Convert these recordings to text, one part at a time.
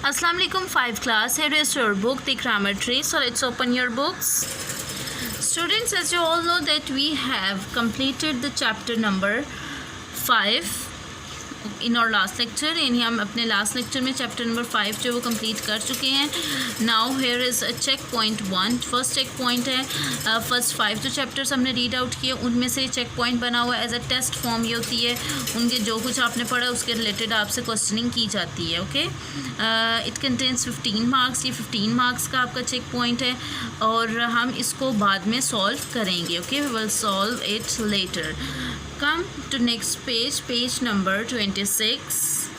Assalamu alaikum 5 class. Here is your book, The Grammar Tree. So let's open your books. Students, as you all know that we have completed the chapter number 5 in our last lecture. यानी हम अपने last lecture में chapter number 5 जो वो complete कर चुके हैं. Now here is a check point 1. First check point है first 5 जो chapters हमने read out किए उनमें से check point बना हुआ as a test form ये होती है. उनके जो कुछ आपने पढ़ा उसके related आपसे questioning की जाती है. Okay, it contains 15 marks. ये 15 marks का आपका check point है और हम इसको बाद में solve करेंगे. Okay, we will solve it later. Come to next page, page number 26.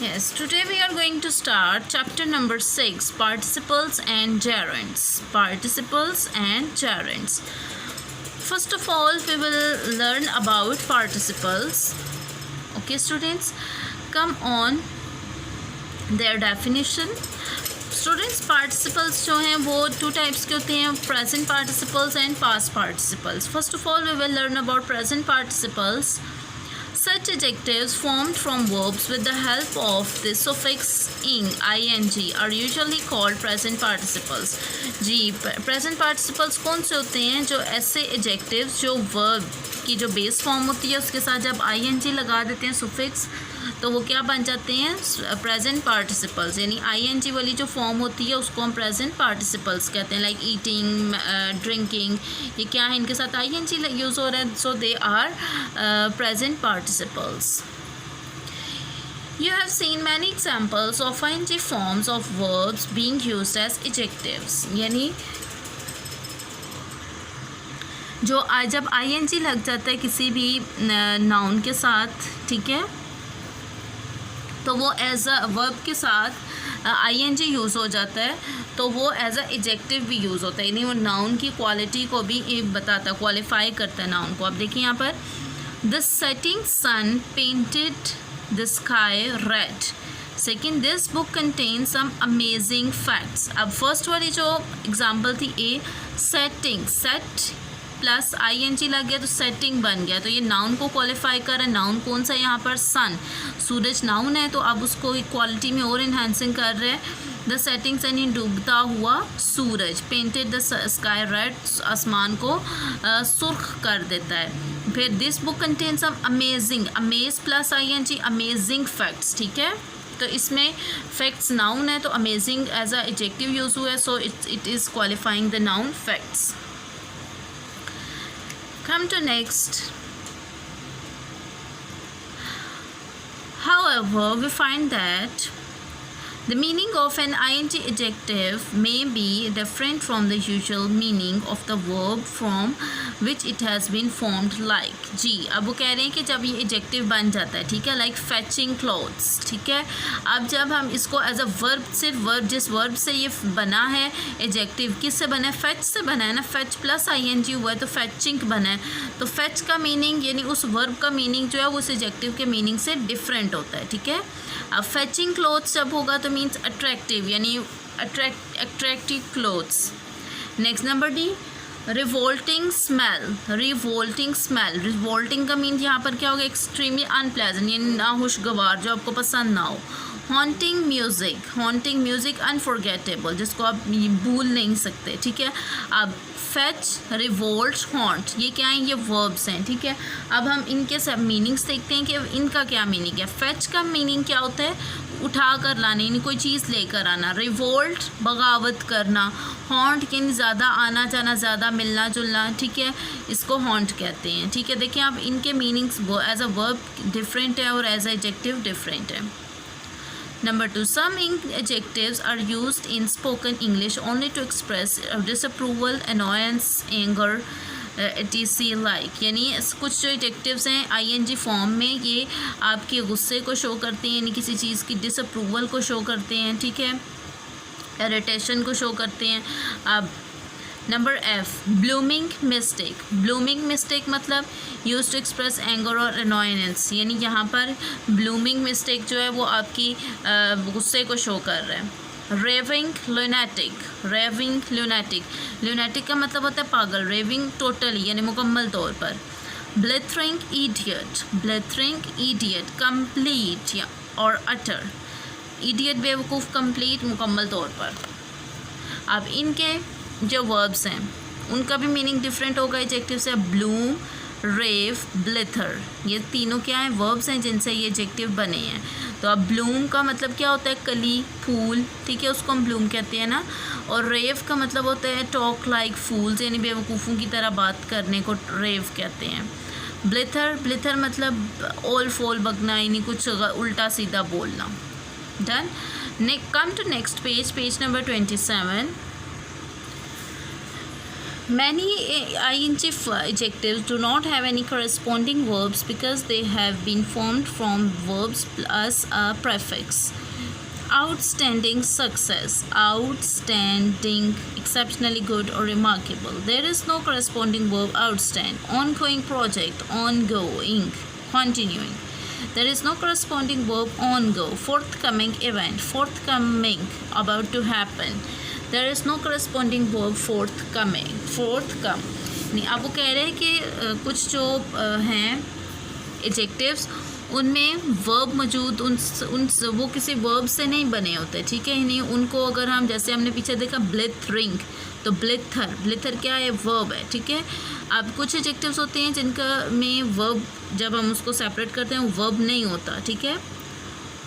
Yes, today we are going to start chapter number 6, participles and gerunds. Participles and gerunds. First of all, we will learn about participles. Okay, students, come on their definition. Students participles जो हैं वो 2 types के होते हैं, present participles and past participles. First of all we will learn about present participles. Such adjectives formed from verbs with the help of the suffix ing are usually called present participles. Ji, present participles कौन से होते हैं? जो ऐसे adjectives जो verb की जो base form होती है उसके साथ जब ing लगा देते हैं सुफिक्स तो वो क्या बन जाते हैं? Present participles. यानी ing वाली जो फॉर्म होती है उसको हम प्रेजेंट पार्टिसिपल्स कहते हैं. लाइक ईटिंग, ड्रिंकिंग, ये क्या है? इनके साथ ing यूज़ हो रहा है, so they are present participles. You have seen many examples of ing forms of verbs being used as adjectives. यानी जो जब ing लग जाता है किसी भी नाउन के साथ, ठीक है, तो वो एज अ वर्ब के साथ ing यूज़ हो जाता है तो वो एज अ एडजेक्टिव भी यूज़ होता है. यानी वो नाउन की क्वालिटी को भी बताता है, क्वालिफाई करता है नाउन को. आप देखिए यहाँ पर The setting sun painted the sky red. Second, this book contains some amazing facts. अब फर्स्ट वाली जो एग्जाम्पल थी ए, सेटिंग, सेट प्लस ing लग गया तो सेटिंग बन गया. तो ये नाउन को क्वालिफाई कर रहा है. नाउन कौन सा? यहाँ पर सन, सूरज नाउन है तो अब उसको क्वालिटी में और इन्हांसिंग कर रहे हैं. द सेटिंग्स यानी डूबता हुआ सूरज. पेंटेड द स्काई रेड, आसमान को सुर्ख कर देता है. फिर this book contain some amazing, amaze plus ing, amazing facts. ठीक है, तो इसमें फैक्ट्स नाउन है तो amazing as a adjective use हुआ है, so it is qualifying the noun facts. Come to next. However, we find that the meaning of an ing adjective may be different from the usual meaning of the verb from which it has been formed. Like जी, अब वो कह रहे हैं कि जब ये adjective बन जाता है, ठीक है, like fetching clothes, ठीक है. अब जब हम इसको एज अ वर्ब, सिर्फ वर्ब, जिस वर्ब से ये बना है adjective, किससे बना है? fetch से बना है ना. fetch प्लस ing हुआ है तो fetching बना है. तो fetch का मीनिंग यानी उस वर्ब का मीनिंग जो है वो उस adjective के मीनिंग से डिफरेंट होता है. ठीक है, अब fetching clothes जब होगा तो मीन्स अट्रैक्टिव, यानी attractive clothes. Next number D, revolting smell. Revolting smell, revolting का मीन यहाँ पर क्या होगा? एक्सट्रीमली अनप्लेजेंट, यानी नाखुशगवार, जो आपको पसंद ना हो. Haunting music, haunting music unforgettable, जिसको आप भूल नहीं सकते. ठीक है, अब फेच, रिवोल्ट, हॉन्ट, ये क्या हैं? ये वर्ब्स हैं. ठीक है, अब हम इनके सब मीनिंग्स देखते हैं कि इनका क्या मीनिंग है. फेच का मीनिंग क्या होता है? उठा कर लाना, यानी कोई चीज़ लेकर आना. रिवोल्ट, बगावत करना. हॉन्ट यानी ज़्यादा आना जाना, ज़्यादा मिलना जुलना. ठीक है, इसको हॉन्ट कहते हैं. ठीक है, देखिए आप इनके meanings as a verb different है और एज अ एडजेक्टिव डिफरेंट है. Number 2, some adjectives are used in spoken English only to express disapproval, annoyance, anger, etc. like. यानी कुछ जो एडजेक्टिव्स हैं ing फॉर्म में ये आपके गुस्से को शो करते हैं, यानी किसी चीज़ की डिसअप्रूवल को शो करते हैं. ठीक है, इरिटेशन को शो करते हैं. अब number F, blooming mistake. Blooming mistake मतलब यूज टू एक्सप्रेस एंगर और अनॉयनेंस, यानी यहाँ पर ब्लूमिंग मिस्टेक जो है वो आपकी गुस्से को शो कर रहा है. Raving lunatic, raving lunatic, lunatic का मतलब होता है पागल. रेविंग टोटली यानी मुकम्मल तौर पर. ब्लिथरिंग ईडियट, ब्लिथरिंग ईडियट, कंप्लीट या और अटर. इडियट बेवकूफ़ कंप्लीट मुकम्मल तौर पर। अब इनके जो वर्ब्स हैं उनका भी मीनिंग डिफरेंट होगा एडजेक्टिव से। ब्लूम, रेव, ब्लिथर, ये तीनों क्या हैं, वर्ब्स हैं जिनसे ये एडजेक्टिव बने हैं। तो अब ब्लूम का मतलब क्या होता है, कली, फूल, ठीक है, उसको हम ब्लूम कहते हैं ना। और रेव का मतलब होता है टॉक लाइक फूल्स, यानी बेवकूफ़ों की तरह बात करने को रेव कहते हैं। ब्लिथर, ब्लिथर मतलब ओल फोल बगना, यानी कुछ उल्टा सीधा बोलना। Done. Come to next page, page number 27. Many ing adjectives do not have any corresponding verbs because they have been formed from verbs plus a prefix. Outstanding, success, outstanding, exceptionally good or remarkable. There is no corresponding verb outstand. Ongoing project, ongoing, continuing. There is no corresponding verb on-go. Forthcoming event, forthcoming, about to happen. There is no corresponding verb forthcoming, forthcome. नहीं, अब वो कह रहे हैं कि कुछ जो हैं एडजेक्टिव्स उनमें वर्ब मौजूद उन वो किसी वर्ब से नहीं बने होते, ठीक है। नहीं, उनको अगर हम जैसे हमने पीछे देखा ब्लिथरिंग, तो ब्लिथर, ब्लिथर क्या है, वर्ब है, ठीक है। अब कुछ एडजेक्टिव्स होते हैं जिनका में वर्ब जब हम उसको सेपरेट करते हैं वो वर्ब नहीं होता, ठीक है।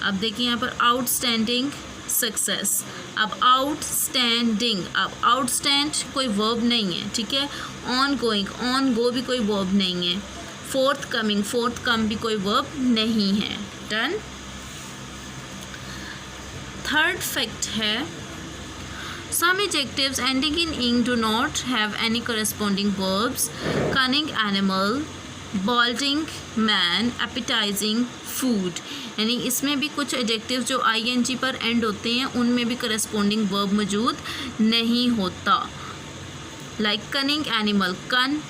अब देखिए यहाँ पर आउटस्टैंडिंग, सक्सेस। अब आउटस्टैंडिंग, अब आउटस्टैंड कोई वर्ब नहीं है, ठीक है। ऑन गोइंग, ऑन गो भी कोई वर्ब नहीं है। फोर्थ कमिंग, फोर्थ कम भी कोई वर्ब नहीं है। डन। थर्ड फैक्ट है, some adjectives ending in ing do not have any corresponding verbs. Cunning animal, balding man, appetizing food. यानी इसमें भी कुछ एडजेक्टिव जो ing पर एंड होते हैं उनमें भी करस्पॉन्डिंग वर्ब मौजूद नहीं होता। लाइक कनिंग एनिमल, कन,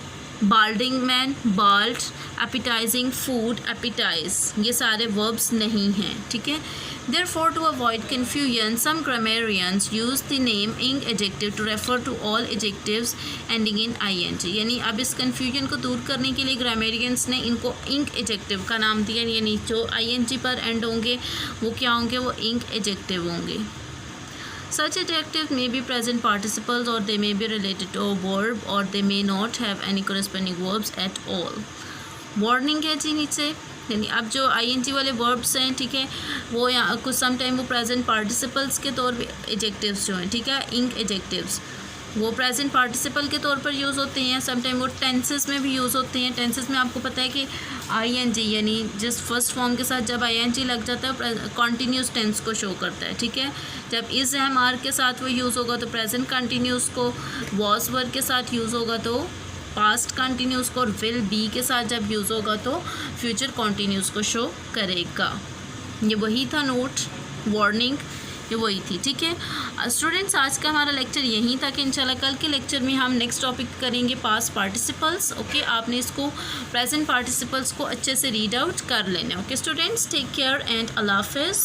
balding man, bald, appetising food, एपिटाइज, ये सारे वर्ब्स नहीं हैं, ठीक है। Therefore, to avoid confusion, some grammarians use the name ing adjective to refer to all adjectives ending in ing. यानी अब इस confusion को दूर करने के लिए grammarians ने इनको ing adjective का नाम दिया, यानी जो ing पर end होंगे वो क्या होंगे, वो ing adjective होंगे। Such adjectives may be present participles or they may be related to a verb or they may not have any corresponding verbs at all. Warning है जी नीचे, यानी अब जो ing वाले वर्ब्स हैं, ठीक है, वो यहाँ कुछ समटाइम वो प्रेजेंट पार्टिसिपल्स के तौर पे एडजेक्टिव्स जो हैं, ठीक है, इंग एडजेक्टिव्स वो प्रेजेंट पार्टिसिपल के तौर पर यूज़ होते हैं। समटाइम वो टेंसेस में भी यूज़ होते हैं। टेंसेस में आपको पता है कि ing यानी जिस फर्स्ट फॉर्म के साथ जब ing लग जाता है कॉन्टीन्यूस टेंस को शो करता है, ठीक है। जब इस एम के साथ वो यूज़ होगा तो प्रेजेंट कंटिन्यूस को, वॉज वर्ब के साथ यूज़ होगा तो पास्ट कंटिन्यूस को, और विल बी के साथ जब यूज़ होगा तो फ्यूचर कंटिन्यूस को शो करेगा। ये वही था नोट, वार्निंग ये वही थी, ठीक है। स्टूडेंट्स, आज का हमारा लेक्चर यहीं तक। इंशाल्लाह कल के लेक्चर में हम नेक्स्ट टॉपिक करेंगे पास्ट पार्टिसिपल्स। ओके, आपने इसको प्रेजेंट पार्टिसिपल्स को अच्छे से रीड आउट कर लेना। Okay students, take care and अल्लाह हाफिज़।